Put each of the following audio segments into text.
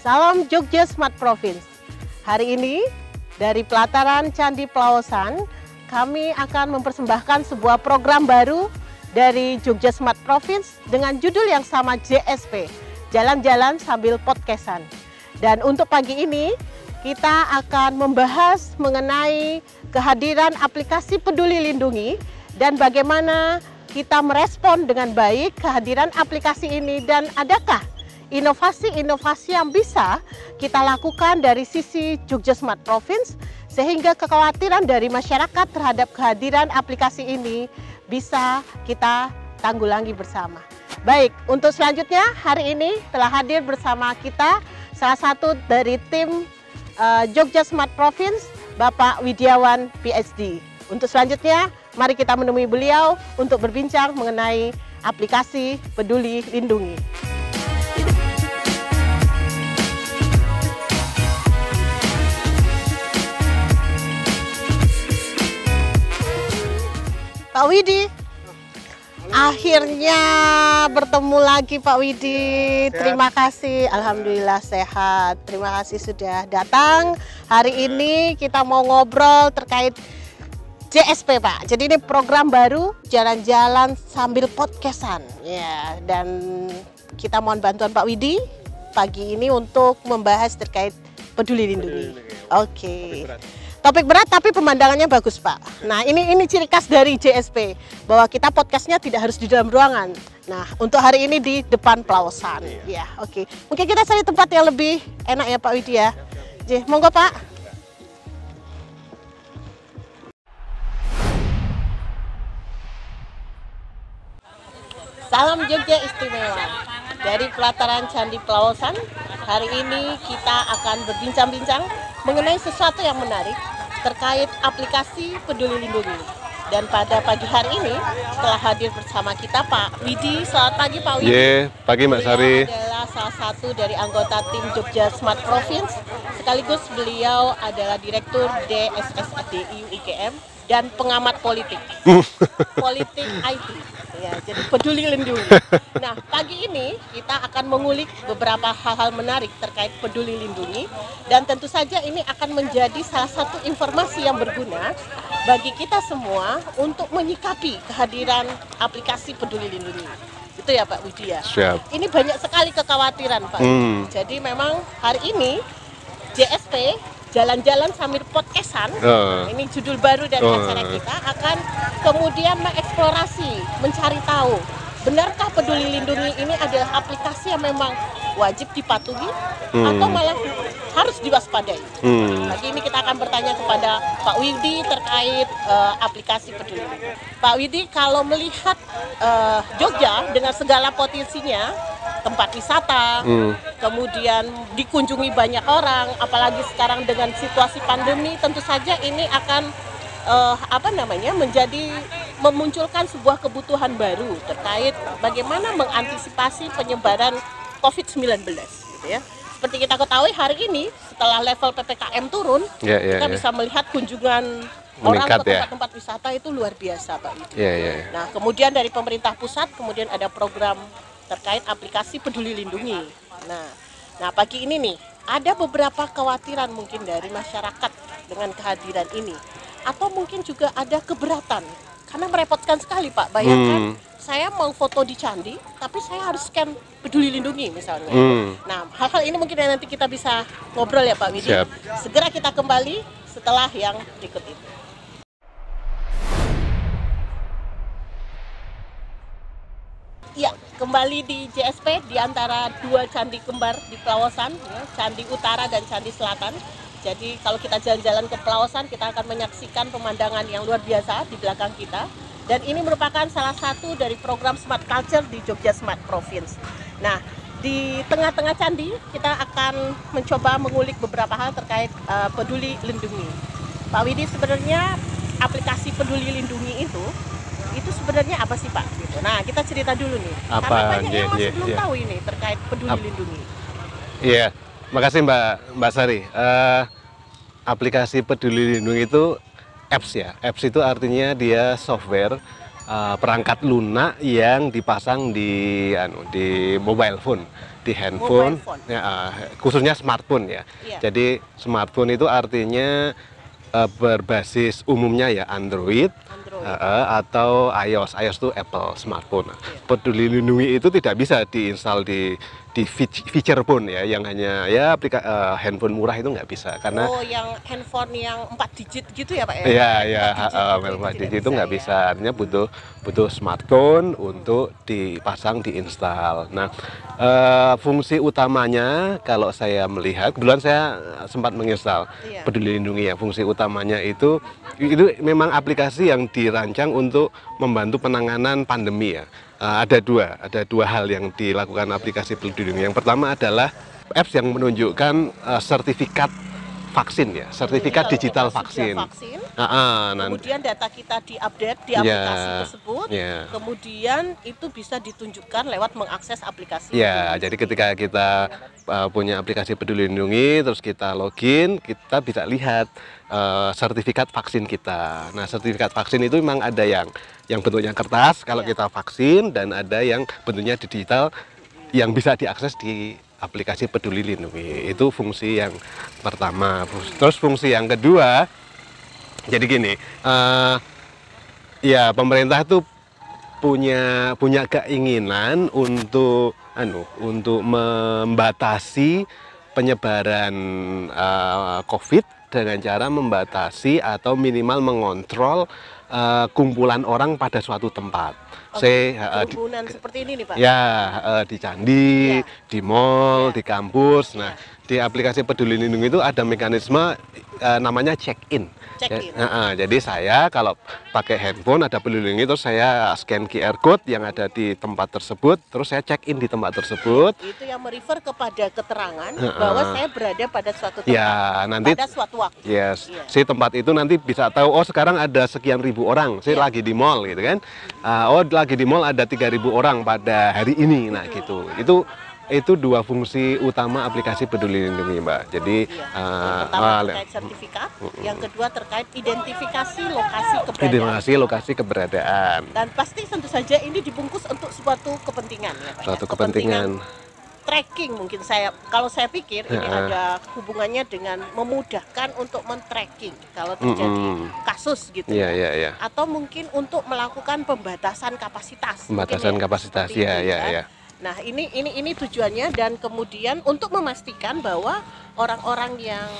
Salam Jogja Smart Province. Hari ini dari pelataran Candi Plaosan, kami akan mempersembahkan sebuah program baru dari Jogja Smart Province dengan judul yang sama, JSP, Jalan-Jalan Sambil Podcastan. Dan untuk pagi ini kita akan membahas mengenai kehadiran aplikasi Peduli Lindungi dan bagaimana kita merespon dengan baik kehadiran aplikasi ini, dan adakah inovasi-inovasi yang bisa kita lakukan dari sisi Jogja Smart Province sehingga kekhawatiran dari masyarakat terhadap kehadiran aplikasi ini bisa kita tanggulangi bersama. Baik, untuk selanjutnya hari ini telah hadir bersama kita salah satu dari tim Jogja Smart Province, Bapak Widiawan PhD. Untuk selanjutnya mari kita menemui beliau untuk berbincang mengenai aplikasi Peduli Lindungi. Pak Widi, akhirnya bertemu lagi Pak Widi. Terima kasih, Alhamdulillah sehat. Terima kasih sudah datang. Hari ini kita mau ngobrol terkait JSP, Pak. Jadi ini program baru, jalan-jalan sambil podcastan. Ya, dan kita mohon bantuan Pak Widi pagi ini untuk membahas terkait Peduli Lindungi. Oke. Topik berat tapi pemandangannya bagus, Pak. Nah, ini ciri khas dari JSP, bahwa kita podcastnya tidak harus di dalam ruangan. Nah, untuk hari ini di depan Plaosan. Ya, oke. Mungkin kita cari tempat yang lebih enak ya Pak Widi ya. Oke, monggo Pak. Salam Jogja istimewa. Dari pelataran Candi Plaosan, hari ini kita akan berbincang-bincang mengenai sesuatu yang menarik terkait aplikasi Peduli Lindungi. Dan pada pagi hari ini telah hadir bersama kita Pak Widi. Selamat pagi Pak Widi. Pagi Mbak Sari. Beliau adalah salah satu dari anggota tim Jogja Smart Province, sekaligus beliau adalah Direktur DSSDI UIGM dan pengamat politik. Politik IT. Ya, jadi Peduli Lindungi. Nah, pagi ini kita akan mengulik beberapa hal-hal menarik terkait Peduli Lindungi, dan tentu saja ini akan menjadi salah satu informasi yang berguna bagi kita semua untuk menyikapi kehadiran aplikasi Peduli Lindungi. Itu ya Pak Widi ya. Siap. Ini banyak sekali kekhawatiran Pak. Jadi memang hari ini JSP, Jalan-Jalan Sambil Podcastan, ini judul baru dari acara kita, akan kemudian mengeksplorasi, mencari tahu benarkah Peduli Lindungi ini adalah aplikasi yang memang wajib dipatuhi atau malah harus diwaspadai. Pagi ini kita akan bertanya kepada Pak Widi terkait aplikasi Peduli. Pak Widi, kalau melihat Jogja dengan segala potensinya, tempat wisata, kemudian dikunjungi banyak orang, apalagi sekarang dengan situasi pandemi, tentu saja ini akan memunculkan sebuah kebutuhan baru terkait bagaimana mengantisipasi penyebaran COVID-19, gitu ya. Seperti kita ketahui hari ini setelah level PPKM turun, kita bisa melihat kunjungan orang ke tempat-tempat wisata itu luar biasa, Pak Widi. Nah, kemudian dari pemerintah pusat kemudian ada program terkait aplikasi Peduli Lindungi. Nah pagi ini nih ada beberapa kekhawatiran mungkin dari masyarakat dengan kehadiran ini, atau mungkin juga ada keberatan karena merepotkan sekali Pak. Bayangkan saya mau foto di candi, tapi saya harus scan Peduli Lindungi misalnya. Nah, hal-hal ini mungkin nanti kita bisa ngobrol ya Pak Widi. Siap. Segera kita kembali setelah yang berikut ini. Ya, kembali di JSP di antara dua candi kembar di Plaosan, ya, Candi Utara dan Candi Selatan. Jadi kalau kita jalan-jalan ke Plaosan, kita akan menyaksikan pemandangan yang luar biasa di belakang kita. Dan ini merupakan salah satu dari program Smart Culture di Jogja Smart Province. Nah, di tengah-tengah candi kita akan mencoba mengulik beberapa hal terkait Peduli Lindungi. Pak Widi, sebenarnya aplikasi Peduli Lindungi itu sebenarnya apa sih Pak? Gitu. Nah, kita cerita dulu nih. Karena banyak yang masih belum tahu ini terkait Peduli Lindungi. Iya, makasih Mbak Sari. Aplikasi Peduli Lindungi itu apps ya. Apps itu artinya dia software perangkat lunak yang dipasang di mobile phone. di handphone, Mobile phone. ya, khususnya smartphone ya. Iya. Jadi smartphone itu artinya berbasis umumnya ya Android, atau iOS. iOS itu Apple smartphone. Peduli Lindungi itu tidak bisa diinstal di feature phone ya, yang hanya ya handphone murah itu nggak bisa karena yang handphone yang 4 digit gitu ya Pak ya? Iya, ya, 4 digit itu nggak bisa. Artinya butuh smartphone untuk dipasang, diinstal. Nah, fungsi utamanya kalau saya melihat, kebetulan saya sempat menginstal Peduli Lindungi ya. Fungsi utamanya itu memang aplikasi yang dirancang untuk membantu penanganan pandemi ya. Ada dua hal yang dilakukan aplikasi Peduli Lindungi. Yang pertama adalah apps yang menunjukkan sertifikat vaksin ya, sertifikat digital vaksin. Kemudian data kita diupdate di aplikasi tersebut. Kemudian itu bisa ditunjukkan lewat mengakses aplikasi. Ya, jadi ketika kita punya aplikasi Peduli Lindungi, terus kita login, kita bisa lihat sertifikat vaksin kita. Nah, sertifikat vaksin itu memang ada yang bentuknya kertas kalau kita vaksin, dan ada yang bentuknya digital yang bisa diakses di aplikasi Peduli Lindungi. Itu fungsi yang pertama. Terus fungsi yang kedua, jadi gini, ya pemerintah tuh punya keinginan untuk membatasi penyebaran COVID dengan cara membatasi atau minimal mengontrol kumpulan orang pada suatu tempat. Kerumunan seperti ini nih Pak? Ya, di candi, di mall, di kampus. Nah, di aplikasi Peduli Lindungi itu ada mekanisme namanya check-in. Jadi saya kalau pakai handphone ada Peduli Lindungi, terus saya scan QR code yang ada di tempat tersebut, terus saya check-in di tempat tersebut. Itu yang merefer kepada keterangan bahwa saya berada pada suatu tempat, nanti, pada suatu waktu. Si tempat itu nanti bisa tahu, oh sekarang ada sekian ribu orang, saya lagi di mall gitu kan. Oh lagi di mall ada 3.000 orang pada hari ini, nah gitu. Itu dua fungsi utama aplikasi Peduli Lindungi, Mbak. Jadi yang pertama terkait sertifikat, yang kedua terkait identifikasi lokasi keberadaan. Identifikasi lokasi keberadaan. Dan pasti tentu saja ini dibungkus untuk suatu kepentingan ya Pak. Suatu kepentingan tracking mungkin kalau saya pikir ini ada hubungannya dengan memudahkan untuk men-tracking kalau terjadi kasus gitu atau mungkin untuk melakukan pembatasan kapasitas. Pembatasan kapasitas, ya. Nah ini tujuannya, dan kemudian untuk memastikan bahwa orang-orang yang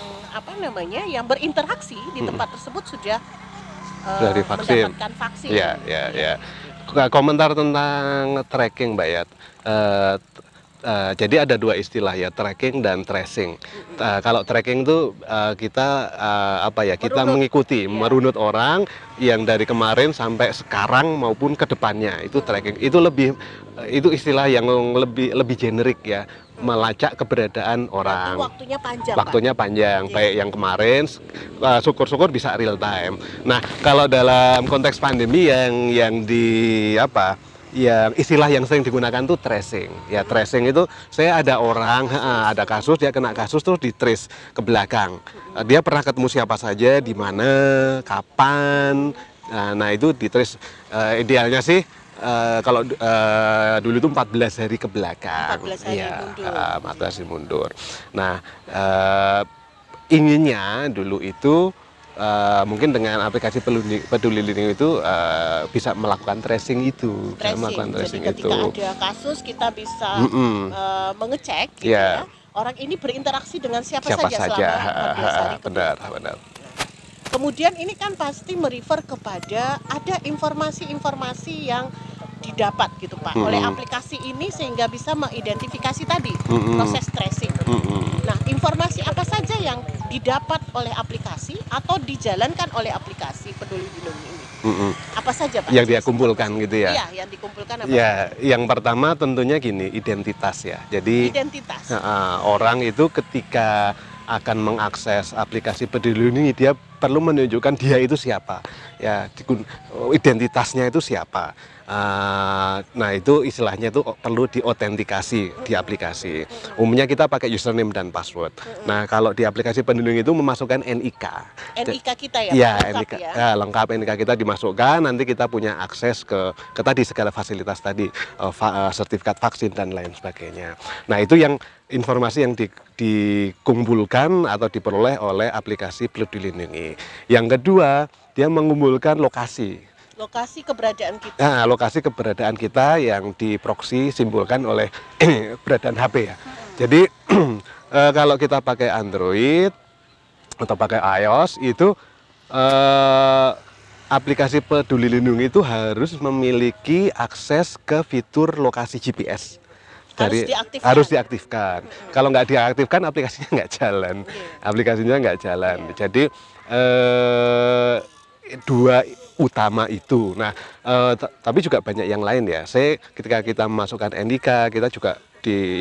yang berinteraksi di tempat tersebut sudah divaksin. mendapatkan vaksin. Ya. Komentar tentang tracking, Mbak ya. Jadi ada dua istilah ya, tracking dan tracing. Kalau tracking itu kita kita mengikuti, merunut orang yang dari kemarin sampai sekarang maupun ke depannya, itu tracking. Itu istilah yang lebih generik ya, melacak keberadaan orang. Waktunya panjang, baik yang kemarin, syukur-syukur bisa real time. Nah, kalau dalam konteks pandemi yang istilah yang sering digunakan tuh tracing. Ya, tracing itu saya ada orang, ada kasus, dia kena kasus terus di-trace ke belakang. Dia pernah ketemu siapa saja, di mana, kapan. Nah, itu di-trace. Idealnya sih kalau dulu itu 14 hari ke belakang. 14 hari mundur. 14 hari mundur. Nah, inginnya dulu itu mungkin dengan aplikasi Peduli Lindungi itu bisa melakukan tracing itu. Jadi ketika ada kasus kita bisa mengecek gitu ya, orang ini berinteraksi dengan siapa saja selama 14 hari. Benar. Kemudian ini kan pasti merefer kepada ada informasi-informasi yang didapat gitu Pak oleh aplikasi ini sehingga bisa mengidentifikasi tadi proses tracing. Nah, informasi apa saja yang didapat oleh aplikasi atau dijalankan oleh aplikasi Peduli Lindungi ini? Apa saja Pak? Yang dia kumpulkan gitu ya? Iya, yang dikumpulkan apa? Ya, yang pertama tentunya gini, identitas ya. Jadi identitas. Orang itu ketika akan mengakses aplikasi Peduli Lindungi, dia perlu menunjukkan dia itu siapa, ya, identitasnya itu siapa. Nah itu istilahnya itu perlu diautentikasi di aplikasi. Umumnya kita pakai username dan password. Nah kalau di aplikasi Peduli Lindungi itu memasukkan NIK. NIK kita ya, Ya, lengkap NIK, ya. ya, lengkap NIK kita dimasukkan. Nanti kita punya akses ke tadi segala fasilitas tadi, sertifikat vaksin dan lain sebagainya. Nah itu yang informasi yang dikumpulkan atau diperoleh oleh aplikasi Peduli Lindungi. Yang kedua, dia mengumpulkan lokasi. Lokasi keberadaan kita. Nah, lokasi keberadaan kita yang di proxy simbolkan oleh keberadaan HP ya. Jadi kalau kita pakai Android atau pakai iOS itu aplikasi Peduli Lindungi itu harus memiliki akses ke fitur lokasi GPS. Harus diaktifkan. Kalau nggak diaktifkan aplikasinya nggak jalan. Aplikasinya nggak jalan. Jadi dua utama itu. Nah, tapi juga banyak yang lain ya. Ketika kita memasukkan NIK, kita juga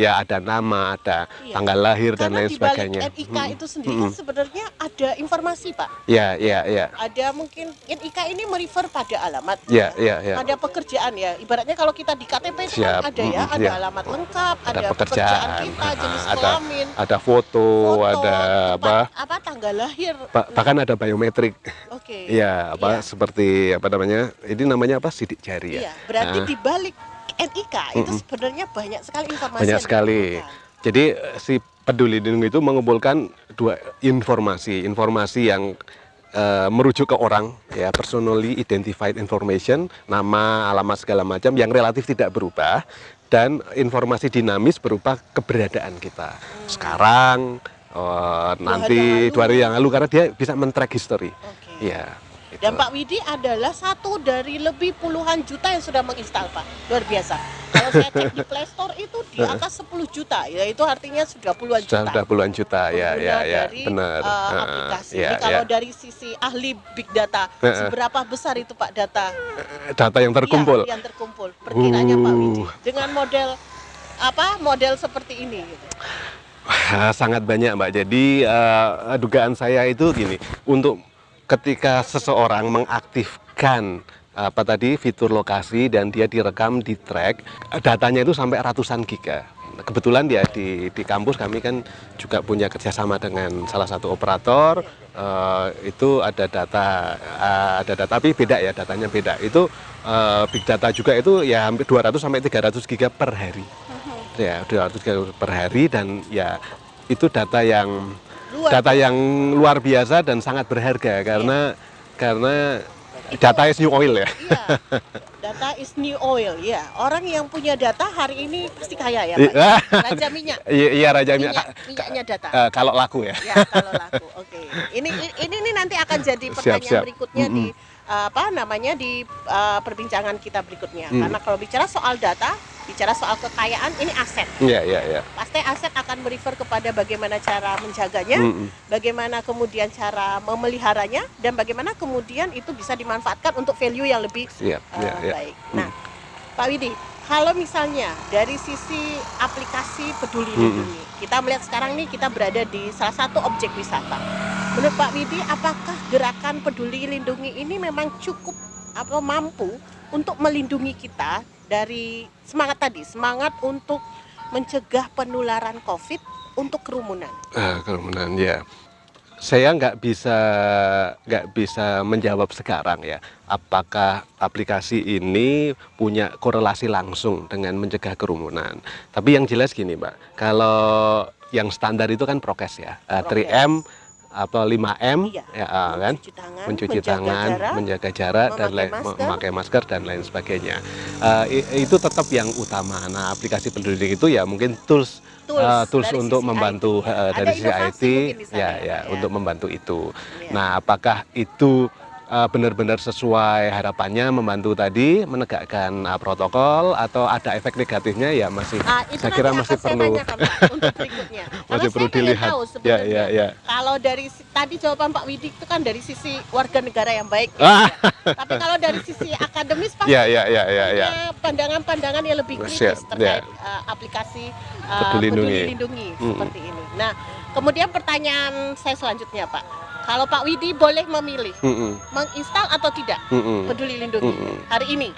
ada nama, ada tanggal lahir dan lain sebagainya. Karena di balik NIK itu sendiri kan sebenarnya ada informasi, Pak. Iya. Ada mungkin NIK ini merefer pada alamat, ya. Pada pekerjaan ya. Ibaratnya kalau kita di KTP itu kan ada ya, ada alamat lengkap, ada pekerjaan kita, jenis kelamin, ada foto, ada tanggal lahir, bahkan ada biometrik. Oke. Iya, seperti ini namanya sidik jari ya. Iya, berarti di balik NIK itu sebenarnya banyak sekali informasi. Banyak sekali. Jadi si Peduli Lindungi itu mengumpulkan dua informasi yang merujuk ke orang, ya, personally identified information, nama, alamat segala macam yang relatif tidak berubah, dan informasi dinamis berupa keberadaan kita sekarang, nanti 2 hari yang lalu, karena dia bisa men-track history. Ya. Dan Pak Widi adalah satu dari lebih puluhan juta yang sudah menginstal, Pak. Luar biasa. Kalau saya cek di Play Store itu di atas 10 juta, ya itu artinya sudah puluhan juta. Sudah puluhan juta, ya, dari benar. Aplikasi. Jadi kalau dari sisi ahli big data, seberapa besar itu Pak data yang terkumpul? Yang terkumpul. Perkiranya Pak Widi dengan model seperti ini. Gitu. Sangat banyak, Mbak. Jadi dugaan saya itu gini, untuk ketika seseorang mengaktifkan fitur lokasi dan dia direkam di track, datanya itu sampai ratusan giga. Kebetulan ya di kampus kami kan juga punya kerjasama dengan salah satu operator, itu ada data tapi beda ya, datanya beda. Itu big data juga itu ya hampir 200 sampai 300 giga per hari. Ya, 200 giga per hari, dan ya itu data yang luar biasa dan sangat berharga karena data is new oil ya. Iya, data is new oil ya. Orang yang punya data hari ini pasti kaya ya, Pak. Raja minyak. Iya, raja minyak. Minyaknya data. Kalau laku ya. Ya, kalau laku. Oke. Ini nanti akan jadi pertanyaan berikutnya di di perbincangan kita berikutnya. Karena kalau bicara soal data, bicara soal kekayaan, ini aset. Iya. Pasti aset akan merefer kepada bagaimana cara menjaganya, bagaimana kemudian cara memeliharanya, dan bagaimana kemudian itu bisa dimanfaatkan untuk value yang lebih baik. Nah, Pak Widi, kalau misalnya dari sisi aplikasi Peduli Lindungi, kita melihat sekarang nih kita berada di salah satu objek wisata. Menurut Pak Widi, apakah gerakan Peduli Lindungi ini memang cukup atau mampu untuk melindungi kita dari semangat untuk mencegah penularan COVID untuk kerumunan? Kerumunan ya. Saya nggak bisa menjawab sekarang ya, apakah aplikasi ini punya korelasi langsung dengan mencegah kerumunan. Tapi yang jelas gini, Mbak, kalau yang standar itu kan prokes ya, 3M atau 5M, kan, mencuci tangan, menjaga jarak, dan memakai masker dan lain sebagainya. Itu tetap yang utama. Nah, aplikasi Peduli itu ya mungkin tools untuk membantu dari sisi IT, untuk membantu itu. Nah, apakah itu benar-benar sesuai harapannya membantu tadi menegakkan protokol, atau ada efek negatifnya, ya masih saya kira masih perlu untuk berikutnya. masih perlu dilihat. Ya. Kalau dari tadi jawaban Pak Widi itu kan dari sisi warga negara yang baik. Tapi kalau dari sisi akademis pasti punya pandangan-pandangan yang lebih kritis terkait aplikasi Peduli Lindungi seperti ini. Nah, kemudian pertanyaan saya selanjutnya, Pak. Kalau Pak Widi boleh memilih menginstal atau tidak Mm-mm. Peduli Lindungi hari ini.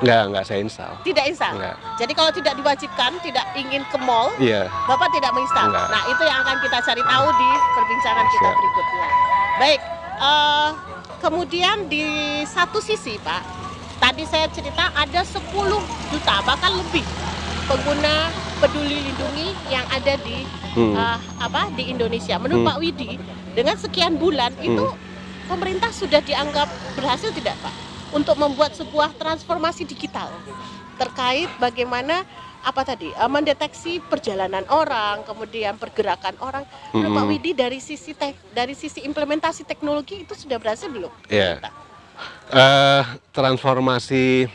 Enggak saya install. Tidak install. Enggak. Jadi kalau tidak diwajibkan, tidak ingin ke mall, Iya. Bapak tidak menginstal. Enggak. Nah, itu yang akan kita cari tahu di perbincangan kita Siap. berikutnya. Baik, kemudian di satu sisi Pak, tadi saya cerita ada 10 juta bahkan lebih pengguna Peduli Lindungi yang ada di di Indonesia. Menurut Pak Widi, dengan sekian bulan itu pemerintah sudah dianggap berhasil tidak Pak untuk membuat sebuah transformasi digital terkait bagaimana mendeteksi perjalanan orang, kemudian pergerakan orang. Menurut Pak Widi dari sisi implementasi teknologi itu sudah berhasil belum? Iya. Transformasi,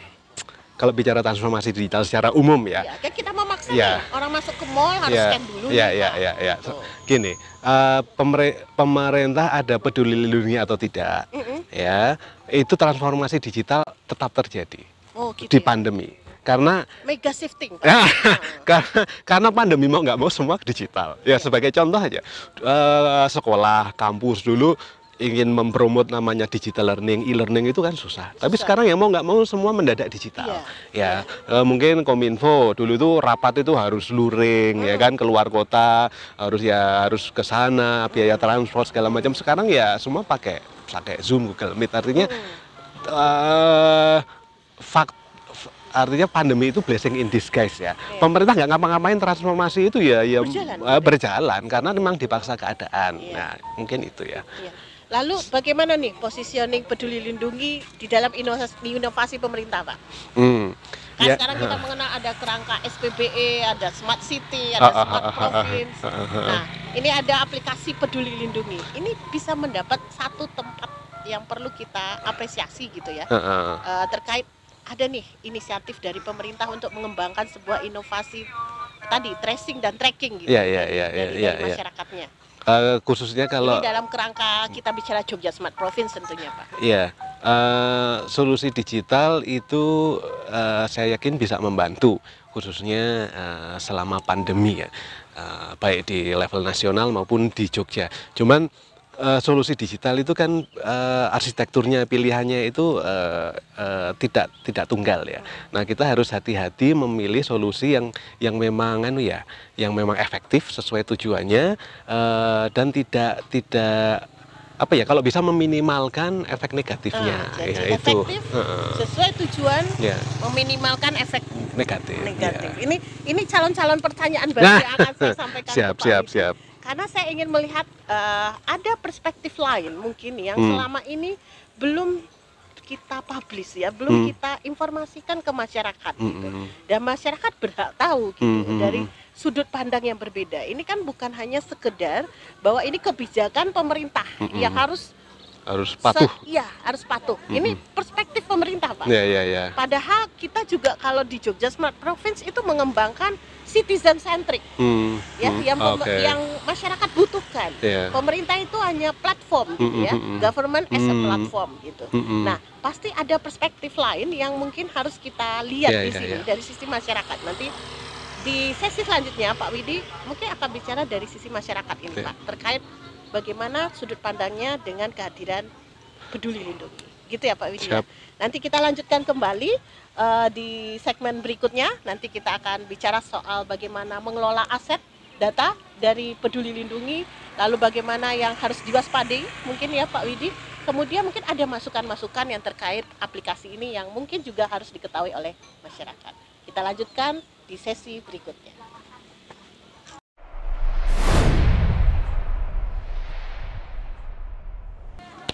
kalau bicara transformasi digital secara umum ya. Ya, kan kita memaksa Ya. nih, orang masuk ke mall harus scan dulu. Ya. Gini, pemerintah ada peduli lindungi atau tidak, ya, itu transformasi digital tetap terjadi di pandemi. Karena mega shifting. karena pandemi mau nggak mau semua digital. Ya sebagai contoh aja, sekolah, kampus dulu ingin mempromot namanya digital learning, e-learning itu kan susah. Tapi sekarang ya mau nggak mau semua mendadak digital. Mungkin Kominfo dulu itu rapat itu harus luring, ya kan, keluar kota, harus ke sana, biaya transport segala macam. Sekarang ya semua pakai Zoom, Google Meet. Artinya artinya pandemi itu blessing in disguise ya. Pemerintah nggak ngapa-ngapain, transformasi itu ya berjalan karena memang dipaksa keadaan. Nah, mungkin itu ya. Lalu bagaimana nih positioning Peduli Lindungi di dalam inovasi pemerintah, Pak? Sekarang kita mengenal ada kerangka SPBE, ada Smart City, ada Smart Province. Nah, ini ada aplikasi Peduli Lindungi. Ini bisa mendapat satu tempat yang perlu kita apresiasi gitu ya. Terkait ada nih inisiatif dari pemerintah untuk mengembangkan sebuah inovasi tadi tracing dan tracking gitu dari masyarakatnya. Khususnya kalau ini dalam kerangka kita bicara Jogja Smart Province tentunya Pak. Iya, solusi digital itu saya yakin bisa membantu khususnya selama pandemi ya, baik di level nasional maupun di Jogja. Cuman solusi digital itu kan arsitekturnya, pilihannya itu tidak tunggal ya. Nah, kita harus hati-hati memilih solusi yang memang yang memang efektif sesuai tujuannya, dan tidak kalau bisa meminimalkan efek negatifnya. Jadi efektif sesuai tujuan, meminimalkan efek negatif. Ini calon-calon pertanyaan baru yang akan saya sampaikan ke Pak. Siap. Karena saya ingin melihat ada perspektif lain mungkin yang selama ini belum kita publish ya, belum kita informasikan ke masyarakat gitu. Dan masyarakat berhak tahu gitu dari sudut pandang yang berbeda. Ini kan bukan hanya sekedar bahwa ini kebijakan pemerintah yang harus patuh. Harus patuh. Ini perspektif pemerintah, Pak. Padahal kita juga kalau di Jogja Smart Province itu mengembangkan citizen centric, yang masyarakat butuhkan. Pemerintah itu hanya platform, gitu ya, government as a platform, gitu. Nah, pasti ada perspektif lain yang mungkin harus kita lihat di sini dari sisi masyarakat. Nanti di sesi selanjutnya Pak Widi mungkin akan bicara dari sisi masyarakat ini, Pak, terkait bagaimana sudut pandangnya dengan kehadiran Peduli Lindungi, gitu ya Pak Widi. Nanti kita lanjutkan kembali di segmen berikutnya. Nanti kita akan bicara soal bagaimana mengelola aset data dari Peduli Lindungi, lalu bagaimana yang harus diwaspadai mungkin ya Pak Widi. Kemudian mungkin ada masukan-masukan yang terkait aplikasi ini yang mungkin juga harus diketahui oleh masyarakat. Kita lanjutkan di sesi berikutnya.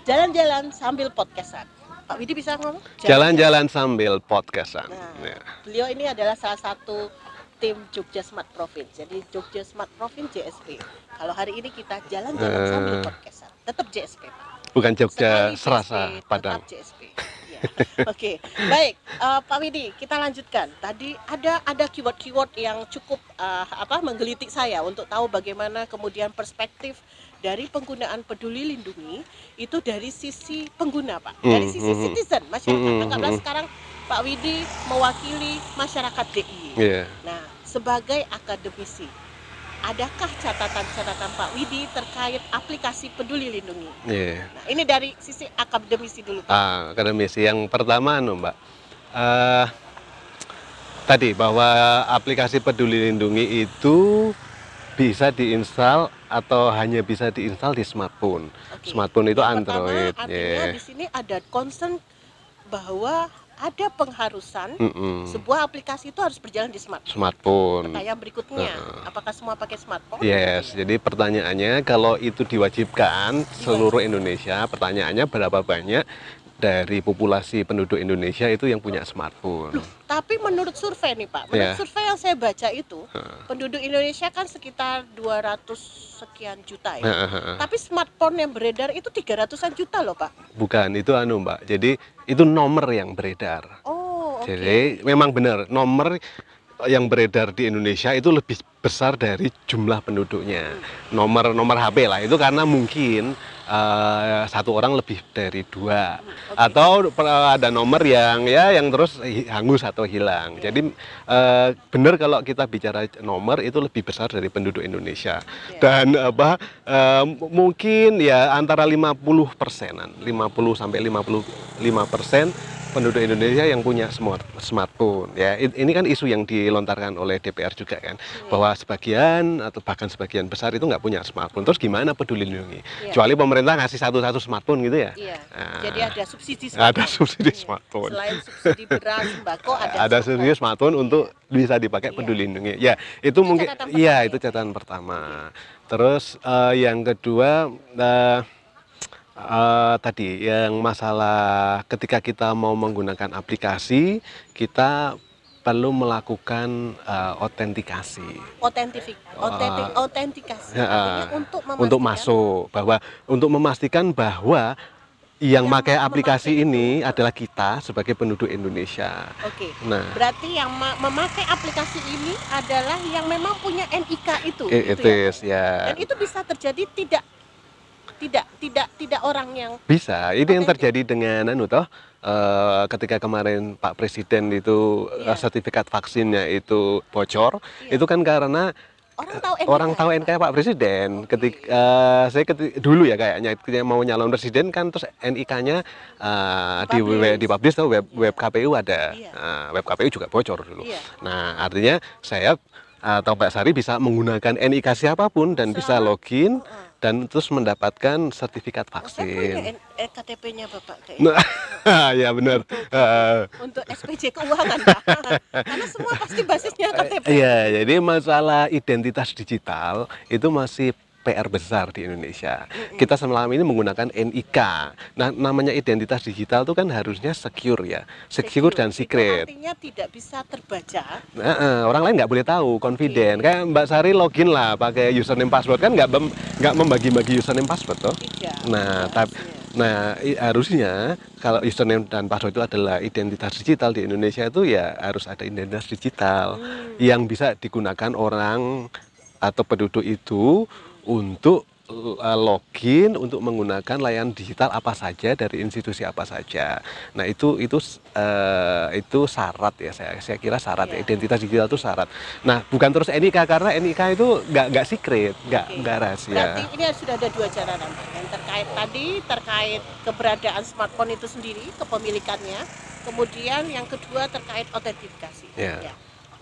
Jalan-jalan sambil podcastan. Pak Widi bisa ngomong? Jalan-jalan sambil podcastan. Nah, beliau ini adalah salah satu tim Jogja Smart Province. Jadi Jogja Smart Province JSP. Kalau hari ini kita jalan-jalan sambil podcastan. Tetap JSP, Pak. Bukan Jogja Sekali Serasa JSP, Padang. Tetap JSP. Oke, baik Pak Widi, kita lanjutkan. Tadi ada keyword-keyword yang cukup menggelitik saya untuk tahu bagaimana kemudian perspektif dari penggunaan Peduli Lindungi itu dari sisi pengguna, Pak, dari sisi citizen masyarakat. Anggaplah sekarang Pak Widi mewakili masyarakat DI. Nah, sebagai akademisi, adakah catatan-catatan Pak Widi terkait aplikasi Peduli Lindungi? Iya. Nah, ini dari sisi akademisi dulu, Pak. Akademisi yang pertama, Mbak, tadi bahwa aplikasi Peduli Lindungi itu bisa diinstal atau hanya bisa diinstal di smartphone. Oke. Smartphone itu Yang Android. Pertama, artinya di sini ada concern bahwa ada pengharusan sebuah aplikasi itu harus berjalan di Smartphone. Pertanyaan berikutnya, apakah semua pakai smartphone? Yes, jadi pertanyaannya kalau itu diwajibkan seluruh Indonesia, pertanyaannya berapa banyak dari populasi penduduk Indonesia itu yang punya smartphone? Tapi menurut survei nih Pak, menurut survei yang saya baca itu, penduduk Indonesia kan sekitar 200 sekian juta ya. Tapi smartphone yang beredar itu 300-an juta loh Pak. Bukan, itu Mbak. Jadi itu nomor yang beredar. Oh, oke. Jadi memang benar, nomor yang beredar di Indonesia itu lebih besar dari jumlah penduduknya. Nomor HP lah, itu karena mungkin satu orang lebih dari dua, atau ada nomor yang terus hangus atau hilang. Jadi benar kalau kita bicara nomor itu lebih besar dari penduduk Indonesia. Dan mungkin ya antara 50%-an, 50 sampai 55% penduduk Indonesia yang punya smartphone. Ya, ini kan isu yang dilontarkan oleh DPR juga kan, bahwa sebagian atau bahkan sebagian besar itu nggak punya smartphone. Terus gimana Peduli Lindungi? Kecuali pemerintah ngasih satu smartphone gitu ya. Jadi ada subsidi smartphone. Ada subsidi smartphone. Selain subsidi beras, sembako, ada subsidi smartphone untuk bisa dipakai Peduli Lindungi. Ya, itu mungkin. Iya, itu catatan pertama. Terus yang kedua. Tadi yang masalah ketika kita mau menggunakan aplikasi, kita perlu melakukan autentikasi. Autentikasi artinya untuk masuk, bahwa untuk memastikan bahwa yang pakai aplikasi ini adalah kita sebagai penduduk Indonesia. Oke. Nah, berarti yang memakai aplikasi ini adalah yang memang punya NIK itu. Dan itu bisa terjadi tidak orang yang bisa. Ini yang terjadi dengan ketika kemarin Pak Presiden itu sertifikat vaksinnya itu bocor, itu kan karena orang tahu NK Pak Presiden. Ketika dulu ya kayaknya ketika mau nyalon presiden kan, terus NIK-nya dipublish atau web KPU ada. Web KPU juga bocor dulu. Nah, artinya saya atau Mbak Sari bisa menggunakan NIK siapapun dan bisa login dan terus mendapatkan sertifikat vaksin. Saya punya KTP-nya Bapak kayaknya. Ya benar. Untuk SPJ keuangan Pak. Karena semua pasti basisnya KTP. Iya, jadi masalah identitas digital itu masih PR besar di Indonesia. Kita selama ini menggunakan NIK. Nah, namanya identitas digital itu kan harusnya secure ya, secure dan secret. Itu artinya tidak bisa terbaca. Orang lain nggak boleh tahu, confident. Kayak Mbak Sari login lah pakai username password kan nggak membagi-bagi username password toh. Tidak. Nah, harusnya kalau username dan password itu adalah identitas digital di Indonesia itu ya harus ada identitas digital yang bisa digunakan orang atau penduduk itu untuk login untuk menggunakan layanan digital apa saja dari institusi apa saja. Nah, itu syarat ya, saya kira syarat ya. Identitas digital itu syarat. Nah, bukan terus NIK, karena NIK itu nggak secret, nggak rahasia. Berarti ini sudah ada dua catatan yang terkait keberadaan smartphone itu sendiri, kepemilikannya. Kemudian yang kedua terkait autentikasi. Ya.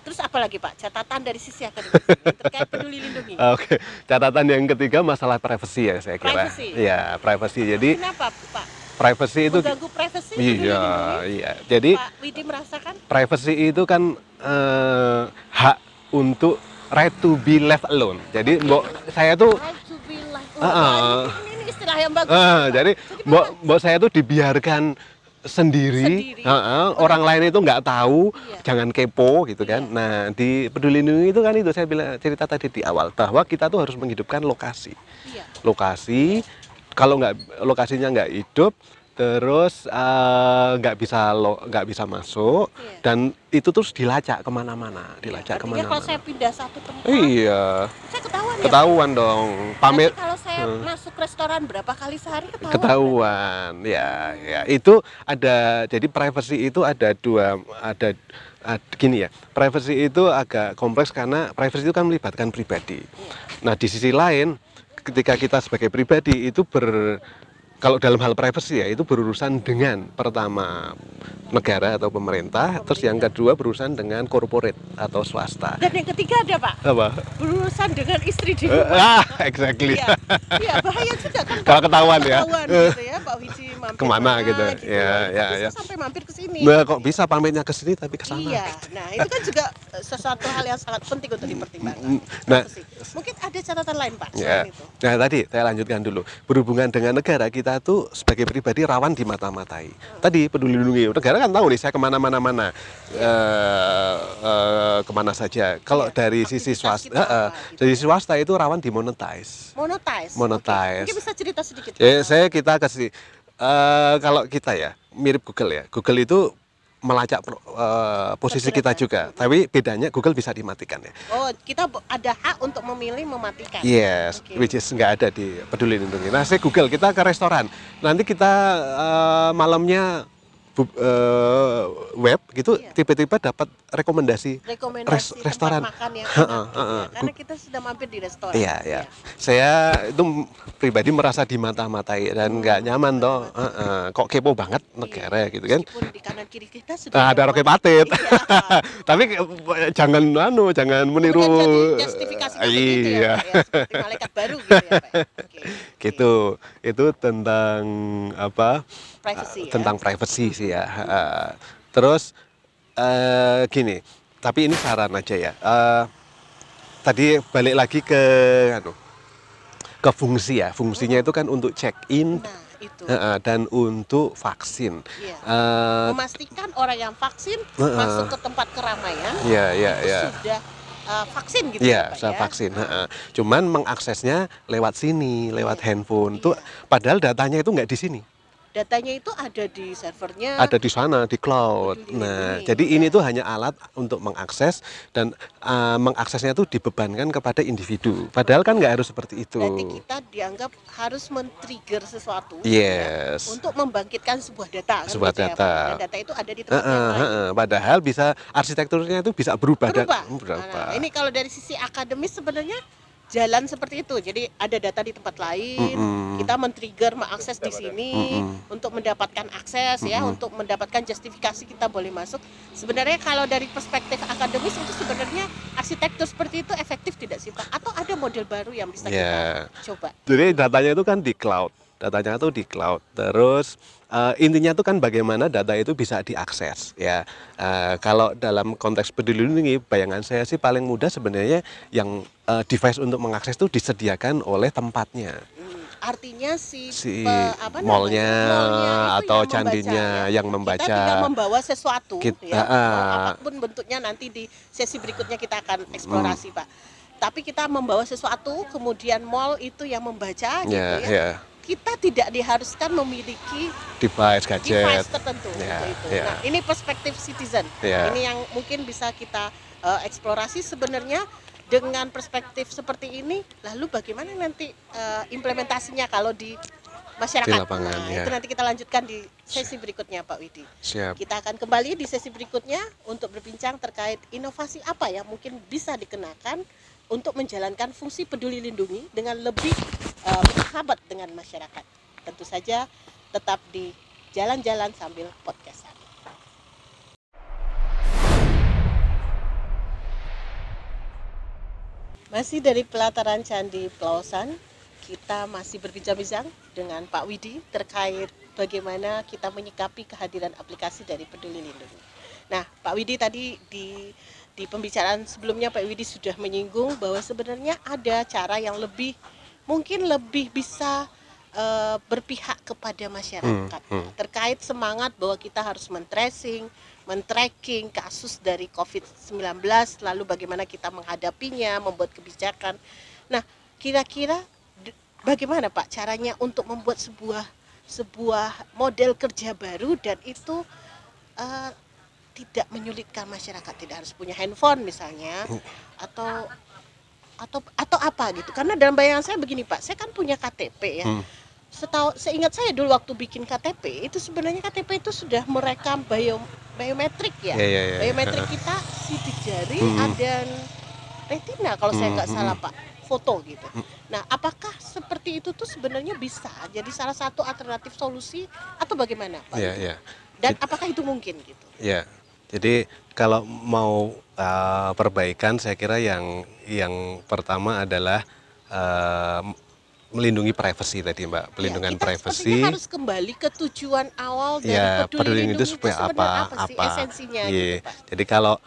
Terus apa lagi Pak, catatan dari sisi akademisi terkait Peduli Lindungi? Oke, catatan yang ketiga masalah privacy ya saya kira. Iya, privacy. Jadi kenapa Pak? Privacy itu mengganggu privacy? Iya. Jadi Pak Widi merasakan? Privacy itu kan hak untuk right to be left alone. Jadi saya tuh right to be left alone. Ini istilah yang bagus. Jadi saya tuh dibiarkan sendiri. Orang lain itu nggak tahu, jangan kepo gitu kan. Nah, di Peduli Lindungi itu kan itu saya bilang cerita tadi di awal bahwa kita tuh harus menghidupkan lokasi. Lokasi, kalau lokasinya nggak hidup, terus nggak bisa masuk, Iya. dan itu terus dilacak kemana-mana, dilacak Artinya kalau saya kemana-mana. pindah satu tempat, Iya, saya ketahuan ya Pak? ketahuan dong. Berarti Pamit. kalau saya Hmm. masuk restoran berapa kali sehari ketahuan? Ketahuan, ya, ya. Itu ada, jadi privacy itu ada dua, gini ya. Privacy itu agak kompleks karena privacy itu kan melibatkan pribadi. Iya. Nah, di sisi lain, ketika kita sebagai pribadi itu kalau dalam hal privacy ya, itu berurusan dengan pertama negara atau pemerintah, terus yang kedua berurusan dengan corporate atau swasta. Dan yang ketiga ada Pak, Apa? berurusan dengan istri di rumah. Exactly. Iya, iya bahaya juga kan Pak. Kalau ketahuan ya. Ketahuan gitu ya, Pak Wiji mampir Kemana mana gitu. Ya, ya, Bisa ya. sampai mampir ke sini. Nah, kok bisa pamitnya ke sini tapi ke sana? Iya, nah itu kan juga sesuatu hal yang sangat penting untuk dipertimbangkan. Nah, Mungkin ada catatan lain Pak ya. selain itu. Nah, tadi saya lanjutkan dulu. Berhubungan dengan negara, kita tuh sebagai pribadi rawan dimata-matai. Tadi peduli lindungi. Negara kan tahu nih saya kemana-mana, kemana saja. Kalau Iya, dari sisi aktivitas swasta, kita apa, gitu. dari swasta itu rawan dimonetize. Monetize. Monetize. Oke. Mungkin bisa cerita sedikit. Kita kasih, kalau kita ya mirip Google ya. Google itu melacak posisi kita juga. Tapi bedanya Google bisa dimatikan ya. Oh, kita ada hak untuk memilih mematikan. Yes, Oke. which is nggak ada di Peduli Lindungi. Nah, saya Google, kita ke restoran. Nanti kita malamnya web gitu, Iya. tiba-tiba dapat rekomendasi Rekomendasi restoran. tempat makan yang enak, gitu ya. Karena kita sudah mampir di restoran. Iya, iya. Saya itu pribadi merasa dimata-matai dan nggak nyaman toh. Kok kepo banget negara gitu kan. Meskipun di kanan kiri kita sudah Ada roket patit. Iya. Tapi jangan jangan meniru. Bukan jadi justifikasi begitu Iya. ya, Pak, ya, seperti malaikat baru gitu ya, Pak. Ya? Oke. Gitu. Itu tentang apa? Privacy ya. Tentang privacy sih ya. Terus gini, tapi ini saran aja ya. Tadi balik lagi ke fungsi ya. Fungsinya itu kan untuk check in Nah, itu. dan untuk vaksin. Iya. Eh, Memastikan orang yang vaksin masuk ke tempat keramaian Iya, iya, itu iya. sudah vaksin gitu Iya, ya, Pak saya ya. vaksin. Cuman mengaksesnya lewat sini, lewat handphone. Tuh, padahal datanya itu nggak di sini. Datanya itu ada di servernya. Ada di sana, di cloud. Peduli Nah, Lindungi, jadi ya. ini tuh hanya alat untuk mengakses, dan mengaksesnya tuh dibebankan kepada individu. Padahal kan nggak harus seperti itu. Berarti kita dianggap harus men-trigger sesuatu Yes. untuk membangkitkan sebuah data. Kan Sebuah gitu ya, data. Pak? Dan data itu ada di tempat yang lain. Padahal bisa arsitekturnya itu bisa berubah. Berubah. Nah, ini kalau dari sisi akademis sebenarnya jalan seperti itu. Jadi ada data di tempat lain, kita men-trigger mengakses di sini untuk mendapatkan akses ya, untuk mendapatkan justifikasi kita boleh masuk. Sebenarnya kalau dari perspektif akademis itu sebenarnya arsitektur seperti itu efektif tidak sih Pak? Atau ada model baru yang bisa Ya. kita coba? Jadi datanya itu kan di cloud. Datanya itu di cloud. Terus intinya itu kan bagaimana data itu bisa diakses ya. Kalau dalam konteks Peduli Lindungi, bayangan saya sih paling mudah sebenarnya yang device untuk mengakses itu disediakan oleh tempatnya. Artinya si mallnya itu atau yang candinya membaca, ya. yang membaca. Kita tinggal membawa sesuatu Kita- ya, mau apapun bentuknya, nanti di sesi berikutnya kita akan eksplorasi Pak. Tapi kita membawa sesuatu, kemudian mall itu yang membaca gitu ya. Ya. Kita tidak diharuskan memiliki Device, gadget. device tertentu Ya, untuk itu. ya. Nah, ini perspektif citizen. Ya. Ini yang mungkin bisa kita eksplorasi sebenarnya dengan perspektif seperti ini. Lalu bagaimana nanti implementasinya kalau di masyarakat? Di lapangan, Nah, ya. itu nanti kita lanjutkan di sesi berikutnya Pak Widi. Siap. Kita akan kembali di sesi berikutnya untuk berbincang terkait inovasi apa yang mungkin bisa dikenakan untuk menjalankan fungsi Peduli Lindungi dengan lebih bersahabat dengan masyarakat. Tentu saja tetap di Jalan-Jalan Sambil Podcast. Masih dari pelataran Candi Pelausan, kita masih berbincang-bincang dengan Pak Widi terkait bagaimana kita menyikapi kehadiran aplikasi dari Peduli Lindungi. Nah, Pak Widi tadi di pembicaraan sebelumnya Pak Widi sudah menyinggung bahwa sebenarnya ada cara yang mungkin lebih bisa berpihak kepada masyarakat terkait semangat bahwa kita harus men-tracking kasus dari COVID-19, lalu bagaimana kita menghadapinya, membuat kebijakan. Nah, kira-kira bagaimana Pak caranya untuk membuat sebuah model kerja baru dan itu eh, tidak menyulitkan masyarakat, tidak harus punya handphone misalnya, atau atau apa gitu. Karena dalam bayangan saya begini Pak, saya kan punya KTP ya. Seingat saya dulu waktu bikin KTP itu sebenarnya KTP itu sudah merekam biometrik ya. Biometrik kita sidik jari dan retina kalau saya nggak salah Pak, foto gitu. Nah, apakah seperti itu tuh sebenarnya bisa jadi salah satu alternatif solusi atau bagaimana Pak? Dan apakah itu mungkin gitu? Ya, jadi kalau mau perbaikan, saya kira yang pertama adalah melindungi privasi tadi Mbak, pelindungan privasi. Harus kembali ke tujuan awal dari Peduli Lindungi itu supaya apa sih esensinya gitu, Pak? Jadi kalau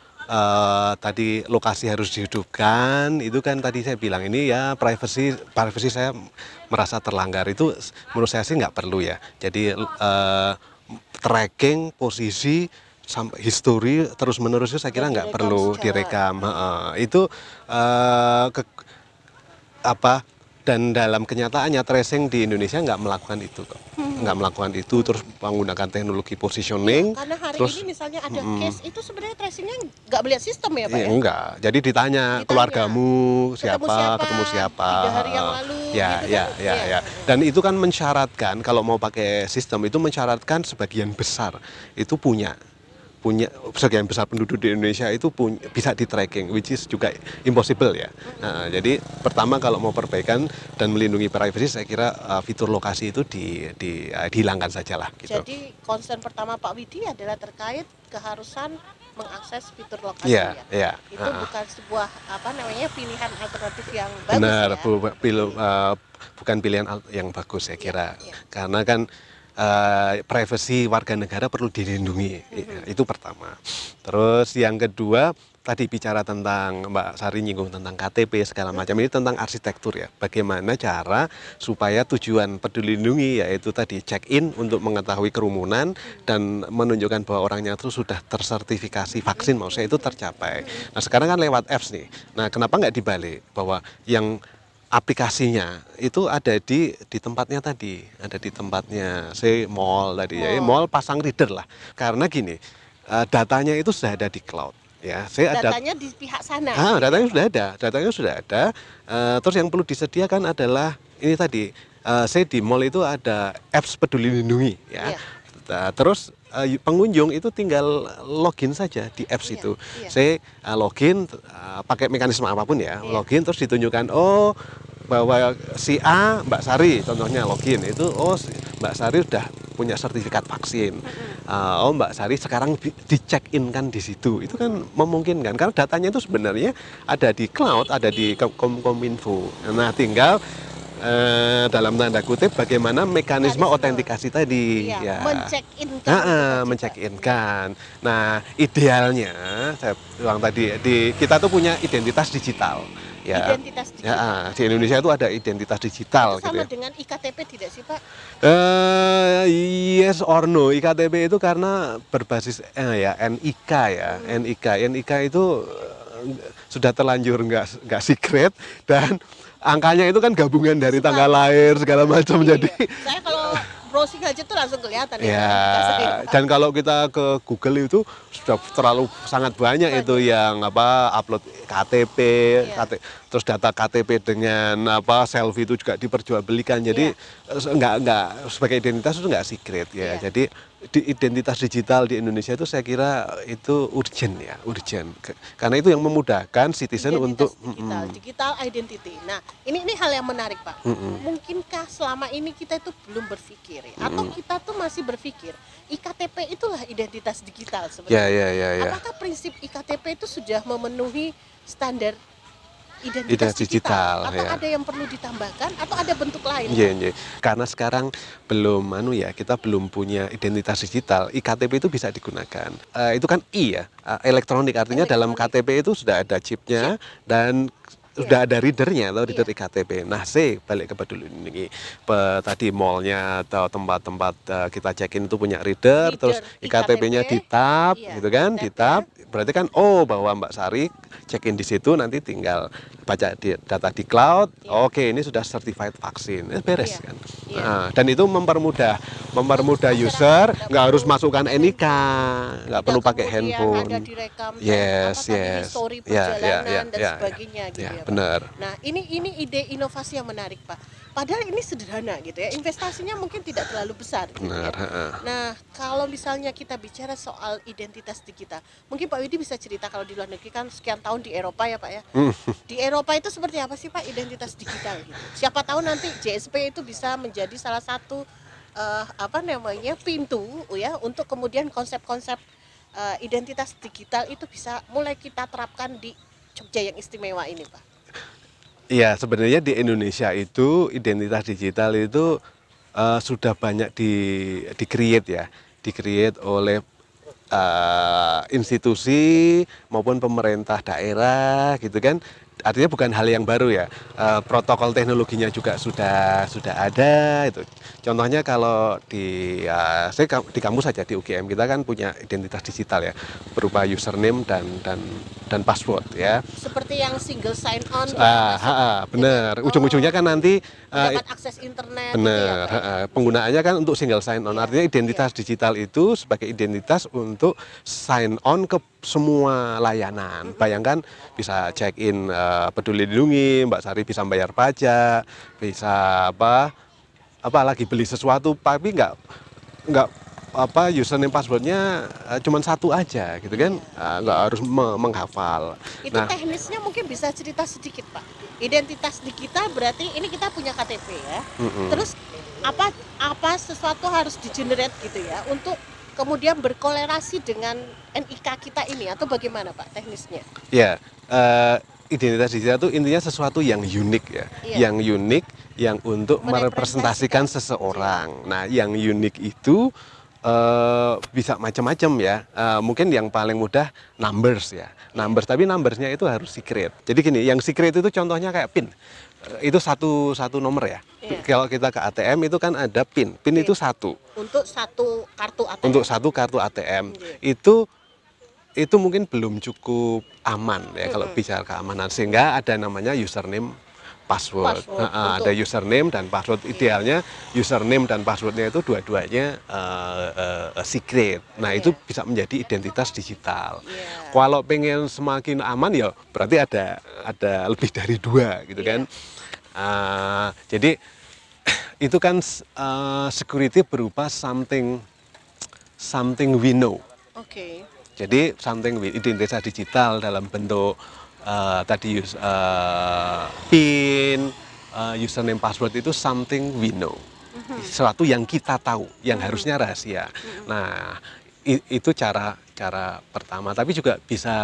tadi lokasi harus dihidupkan, itu kan tadi saya bilang ini ya privasi saya merasa terlanggar, itu menurut saya sih nggak perlu ya. Jadi tracking posisi sampai histori terus menerus itu saya kira nggak perlu direkam. Itu dan dalam kenyataannya tracing di Indonesia nggak melakukan itu kok. Nggak melakukan itu, terus menggunakan teknologi positioning. Karena hari ini misalnya ada case itu sebenarnya tracingnya nggak melihat sistem ya Pak ya? Enggak, jadi ditanya keluargamu ketemu siapa 3 hari yang lalu ya. Dan itu kan mensyaratkan, kalau mau pakai sistem itu mensyaratkan sebagian besar itu punya sebagian besar penduduk di Indonesia itu bisa di tracking, which is juga impossible ya. Nah, jadi pertama kalau mau perbaikan dan melindungi privasi, saya kira fitur lokasi itu dihilangkan sajalah. Gitu. Jadi concern pertama Pak Widi adalah terkait keharusan mengakses fitur lokasi Itu bukan sebuah pilihan alternatif yang bagus. Benar, ya? Bukan pilihan yang bagus saya kira, karena kan privasi warga negara perlu dilindungi, itu pertama. Terus yang kedua, tadi bicara tentang Mbak Sari nyinggung tentang KTP segala macam, ini tentang arsitektur ya. Bagaimana cara supaya tujuan Peduli Lindungi yaitu tadi check-in untuk mengetahui kerumunan dan menunjukkan bahwa orangnya itu sudah tersertifikasi vaksin, maksudnya itu tercapai. Nah sekarang kan lewat apps nih. Nah kenapa nggak dibalik bahwa yang aplikasinya itu ada di tempatnya tadi, ada di tempatnya, mall tadi ya, mall pasang reader lah. Karena gini, datanya itu sudah ada di cloud. Ya, datanya di pihak sana. Datanya sudah ada. Terus yang perlu disediakan adalah ini tadi, di mall itu ada apps Peduli Lindungi ya. Terus pengunjung itu tinggal login saja di apps itu. Saya login pakai mekanisme apapun ya, login terus ditunjukkan bahwa si A, Mbak Sari contohnya login itu, Mbak Sari udah punya sertifikat vaksin. Mbak Sari sekarang di check in kan di situ. Itu kan memungkinkan karena datanya itu sebenarnya ada di cloud, ada di Kominfo. Nah, tinggal dalam tanda kutip bagaimana mekanisme autentikasi tadi men-check-in-kan. Nah, idealnya saya bilang tadi kita tuh punya identitas digital. Ya, identitas digital. Di Indonesia itu ada identitas digital. Itu sama gitu ya. dengan IKTP tidak sih Pak? Yes or no, IKTP itu karena berbasis NIK ya, NIK itu sudah terlanjur nggak secret dan angkanya itu kan gabungan dari tanggal lahir segala macam. Jadi saya kalau browsing aja tuh langsung kelihatan dan kalau kita ke Google itu sudah terlalu sangat banyak itu yang upload KTP, terus data KTP dengan selfie itu juga diperjualbelikan. Jadi nggak sebagai identitas itu nggak secret ya. Jadi identitas digital di Indonesia itu saya kira itu urgent karena itu yang memudahkan citizen untuk digital identity. Nah ini hal yang menarik Pak. Mungkinkah selama ini kita itu belum berpikir atau kita tuh masih berpikir IKTP itulah identitas digital sebenarnya? Apakah prinsip IKTP itu sudah memenuhi standar identitas digital atau ada yang perlu ditambahkan atau ada bentuk lain? Karena sekarang kita belum punya identitas digital, IKTP itu bisa digunakan. Itu kan elektronik, artinya dalam KTP itu sudah ada chipnya dan sudah ada readernya atau reader Iya. iktp. Nah, balik ke Peduli Lindungi. Tadi mallnya atau tempat-tempat kita check-in itu punya reader, terus Reader iktp-nya iktp, di-tap, iya, gitu kan, di-tap di-tap. Berarti kan, oh bahwa Mbak Sari check-in di situ, nanti tinggal baca data di cloud. Iya. Oke, ini sudah certified vaksin, beres Iya. kan. Iya. Nah, dan itu mempermudah Masyarakat user, tidak nggak harus perlu masukkan NIK, nggak Tidak perlu pakai kemudian handphone. ada direkam Yes, apa tadi, yes. history Ya, ya, perjalanan dan ya, sebagainya gitu ya, ya, Pak. benar. Nah, ini ide inovasi yang menarik, Pak. Padahal ini sederhana gitu ya. Investasinya mungkin tidak terlalu besar gitu ya. Benar, heeh. Nah, kalau misalnya kita bicara soal identitas digital, mungkin Pak Widi bisa cerita kalau di luar negeri kan sekian tahun di Eropa ya, Pak ya. Di Eropa itu seperti apa sih, Pak, identitas digital gitu? Siapa tahu nanti JSP itu bisa menjadi salah satu apa namanya, pintu ya untuk kemudian konsep-konsep identitas digital itu bisa mulai kita terapkan di Jogja yang istimewa ini, Pak. Iya, sebenarnya di Indonesia itu identitas digital itu sudah banyak di-create ya, di-create oleh institusi maupun pemerintah daerah gitu kan. Artinya bukan hal yang baru ya. Protokol teknologinya juga sudah ada itu. Contohnya kalau saya di kampus saja di UGM kita kan punya identitas digital ya, berupa username dan password ya. Seperti yang single sign on Benar. Ujung-ujungnya kan nanti dapat akses internet gitu ya, benar. Pak? Penggunaannya kan untuk single sign on. Iya, Artinya identitas digital itu sebagai identitas untuk sign on ke semua layanan. Bayangkan bisa check in Peduli Lindungi, Mbak Sari bisa bayar pajak, bisa apa lagi beli sesuatu, tapi nggak username passwordnya cuma satu aja gitu kan, nggak harus menghafal. Itu teknisnya mungkin bisa cerita sedikit, Pak. Identitas digital berarti ini kita punya KTP ya. Terus apa sesuatu harus di-generate gitu ya untuk kemudian berkolerasi dengan NIK kita ini atau bagaimana, Pak, teknisnya? Ya, identitas digital itu intinya sesuatu yang unik ya, yang unik yang untuk merepresentasikan seseorang. Nah, yang unik itu bisa macam-macam ya. Mungkin yang paling mudah numbers ya, tapi numbersnya itu harus secret. Jadi gini, yang secret itu contohnya kayak PIN. Itu satu nomor ya. Kalau kita ke ATM itu kan ada PIN. PIN itu satu. Untuk satu kartu ATM. Untuk satu kartu ATM. Itu mungkin belum cukup aman ya kalau bicara keamanan, sehingga ada namanya username password. Ada username dan password. Idealnya username dan passwordnya itu dua-duanya secret. Nah, itu bisa menjadi identitas digital. Kalau pengen semakin aman ya berarti ada lebih dari dua gitu kan. Jadi itu kan security berupa something we know. Oke. Jadi identitas digital dalam bentuk tadi PIN, username, password itu something we know, sesuatu yang kita tahu, yang harusnya rahasia. Nah, itu cara pertama. Tapi juga bisa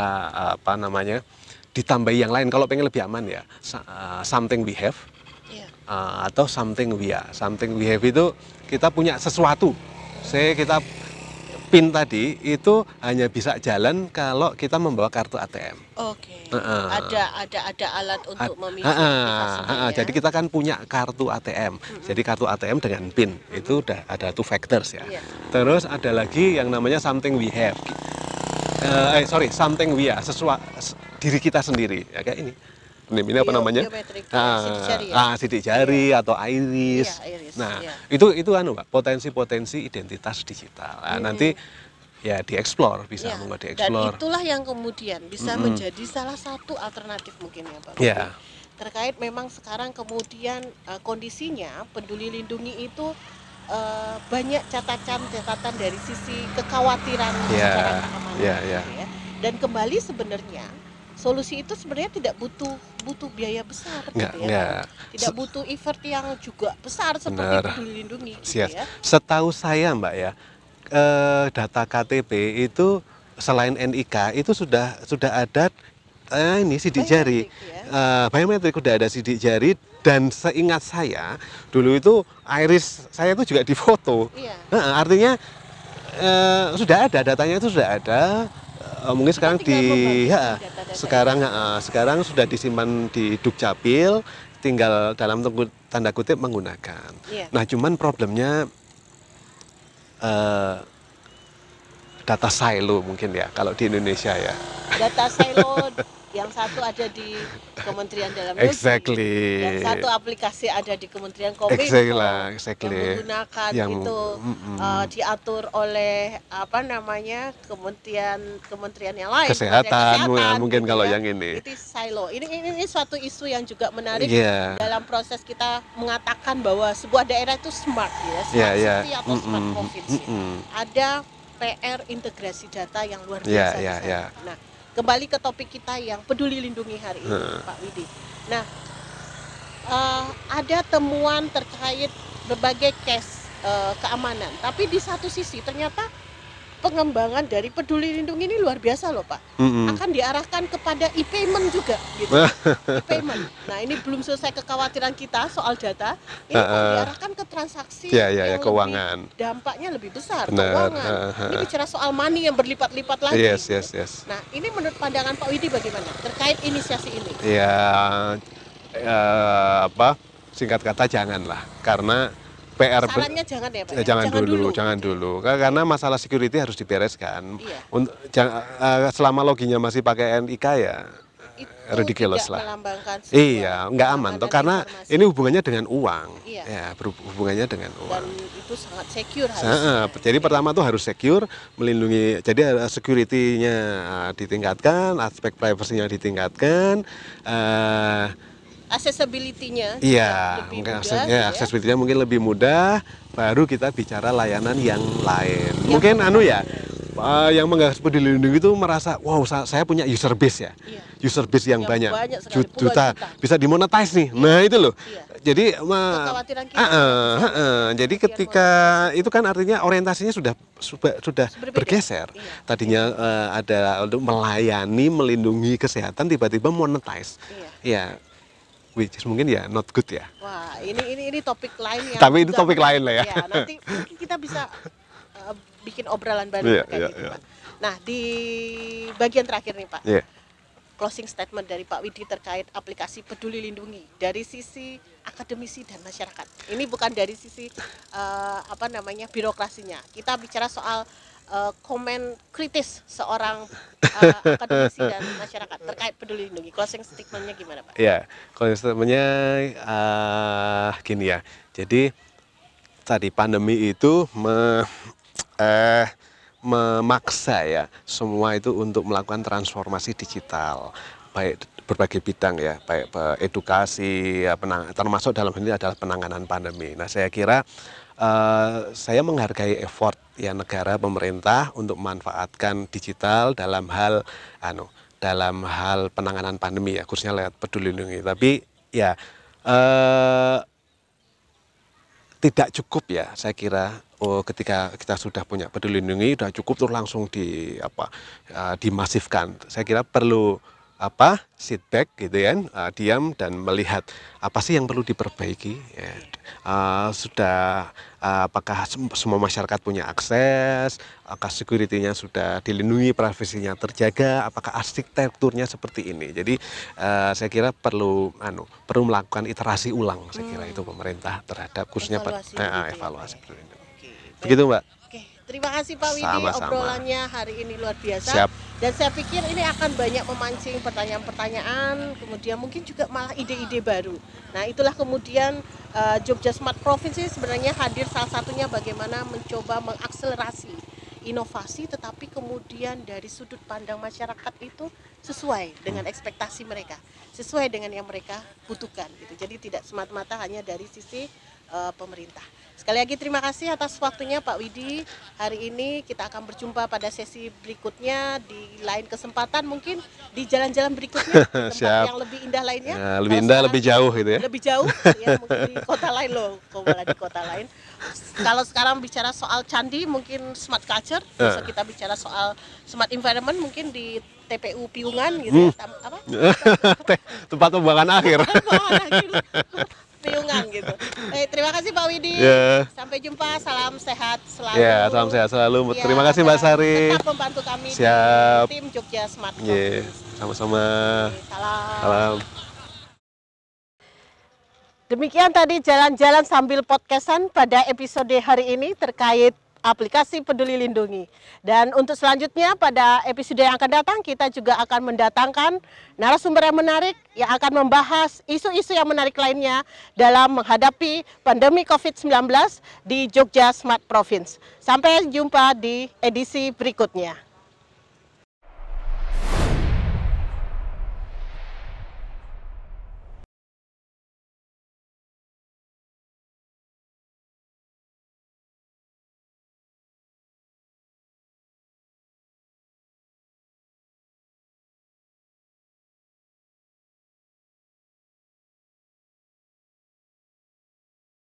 ditambahi yang lain. Kalau pengen lebih aman ya, something we have, atau something we are. Something we have itu kita punya sesuatu. Kita PIN tadi itu hanya bisa jalan kalau kita membawa kartu ATM. Oke. Ada alat untuk memilih. Jadi kita kan punya kartu ATM. Jadi kartu ATM dengan PIN itu udah ada two factors ya. Terus ada lagi yang namanya something we have. Something we are, diri kita sendiri. Ya kayak ini. Ini apa namanya? Sidik jari atau iris. Nah, itu Pak, potensi-potensi identitas digital. Nah, nanti ya dieksplor, bisa mau dieksplor. Dan itulah yang kemudian bisa menjadi salah satu alternatif mungkin ya, Pak. Terkait memang sekarang kemudian kondisinya Peduli Lindungi itu banyak catatan dari sisi kekhawatiran secara keamanan. Ya. Dan kembali sebenarnya solusi itu sebenarnya tidak butuh biaya besar gitu ya. Tidak butuh effort yang juga besar seperti Peduli Lindungi gitu ya. Setahu saya, Mbak ya, data KTP itu selain NIK itu sudah ada ini sidik jari. Biometrik sudah ada sidik jari, dan seingat saya dulu itu iris saya itu juga difoto. Artinya sudah ada datanya, itu sudah ada. Mungkin sekarang sekarang sudah disimpan di Dukcapil, tinggal dalam tanda kutip menggunakan. Iya. Nah, cuman problemnya data silo mungkin ya kalau di Indonesia ya. Data silo yang satu ada di Kementerian Dalam Negeri, Exactly. yang satu aplikasi ada di Kementerian Kominfo, Exactly. yang menggunakan itu diatur oleh apa namanya kementerian yang lain, Kesehatan mungkin gitu kalau ya. yang ini. Itu silo. Ini suatu isu yang juga menarik Yeah. dalam proses kita mengatakan bahwa sebuah daerah itu smart ya, smart city atau smart provinsi. Ada PR integrasi data yang luar biasa di sana. Nah, kembali ke topik kita yang peduli lindungi hari ini, Pak Widi. Nah, ada temuan terkait berbagai case keamanan, tapi di satu sisi ternyata pengembangan dari peduli lindungi ini luar biasa loh Pak. Akan diarahkan kepada e-payment juga gitu. E-payment. Nah, ini belum selesai kekhawatiran kita soal data, ini akan diarahkan ke transaksi yang keuangan. Dampaknya lebih besar, keuangan. Ini bicara soal money yang berlipat-lipat lagi. Yes. Nah, ini menurut pandangan Pak Widi bagaimana terkait inisiasi ini? Ya, singkat kata janganlah, karena PR. Sarannya jangan ya Pak? Jangan dulu. Karena masalah security harus dibereskan. Selama loginya masih pakai NIK ya ridiculous lah. Iya, nggak aman toh, karena ini hubungannya dengan uang. Ya, hubungannya dengan uang. Dan itu sangat secure Jadi pertama tuh harus secure, melindungi. Jadi security-nya ditingkatkan, aspek privacy-nya ditingkatkan. Accessibility-nya lebih mudah, accessibility-nya mungkin lebih mudah, baru kita bicara layanan yang lain. Mungkin yang menggagas peduli lindungi itu merasa, wow, saya punya user base ya. User base yang banyak juta, bisa dimonetize nih. Nah, itu loh. Jadi jadi ketika itu kan artinya orientasinya sudah bergeser. Tadinya ada untuk melayani, melindungi kesehatan, tiba-tiba monetize. Which is mungkin not good ya. Wah, ini topik lain yang. Tapi itu topik lain lah ya. Nanti mungkin kita bisa bikin obrolan baru terkait itu, Pak. Nah, di bagian terakhir nih, Pak. Closing statement dari Pak Widi terkait aplikasi Peduli Lindungi dari sisi akademisi dan masyarakat. Ini bukan dari sisi birokrasinya. Kita bicara soal komen kritis seorang akademisi dan masyarakat terkait Peduli Lindungi. Closing statementnya gimana Pak? Ya, closing statementnya gini ya. Jadi tadi pandemi itu memaksa ya semua itu untuk melakukan transformasi digital, baik berbagai bidang ya, baik edukasi, termasuk dalam hal ini adalah penanganan pandemi. Nah, saya kira saya menghargai effort ya negara, pemerintah untuk memanfaatkan digital dalam hal penanganan pandemi ya, khususnya lewat Peduli Lindungi. Tapi ya tidak cukup ya, saya kira. Ketika kita sudah punya Peduli Lindungi, sudah cukup terus langsung dimasifkan. Saya kira perlu sit back gitu ya, diam dan melihat apa sih yang perlu diperbaiki ya. Apakah semua masyarakat punya akses, apakah security-nya sudah dilindungi, privasinya terjaga, apakah arsitekturnya seperti ini. Jadi saya kira perlu melakukan iterasi ulang, saya kira itu pemerintah terhadap khususnya evaluasi. Begitu Mbak. Oke, terima kasih Pak Widi, obrolannya hari ini luar biasa. Siap. Dan saya pikir ini akan banyak memancing pertanyaan-pertanyaan, kemudian mungkin juga malah ide-ide baru. Nah, itulah kemudian Jogja Smart Provinsi sebenarnya hadir salah satunya bagaimana mencoba mengakselerasi inovasi, tetapi kemudian dari sudut pandang masyarakat itu sesuai dengan ekspektasi mereka, sesuai dengan yang mereka butuhkan gitu. Jadi tidak semata-mata hanya dari sisi pemerintah. Sekali lagi terima kasih atas waktunya Pak Widi. Hari ini kita akan berjumpa pada sesi berikutnya di lain kesempatan, mungkin di jalan-jalan berikutnya, tempat yang lebih indah lainnya. Ya, lebih indah, lebih jauh gitu ya. Lebih jauh ya, mungkin di kota lain loh, malah di kota lain. Kalau sekarang bicara soal candi mungkin smart culture, bisa kita bicara soal smart environment mungkin di TPU Piungan gitu ya. Tempat pembuangan akhir. piungan gitu. Terima kasih Pak Widi. Ya. Sampai jumpa, salam sehat selalu. Ya, salam sehat selalu. Ya, Terima kasih Mbak dan Sari. Tetap membantu kami Siap. di tim Jogja Smart Iya, Province. sama-sama. Salam. Salam. Demikian tadi jalan-jalan sambil podcastan pada episode hari ini terkait aplikasi Peduli Lindungi. Dan untuk selanjutnya pada episode yang akan datang kita juga akan mendatangkan narasumber yang menarik yang akan membahas isu-isu yang menarik lainnya dalam menghadapi pandemi COVID-19 di Jogja Smart Province. Sampai jumpa di edisi berikutnya.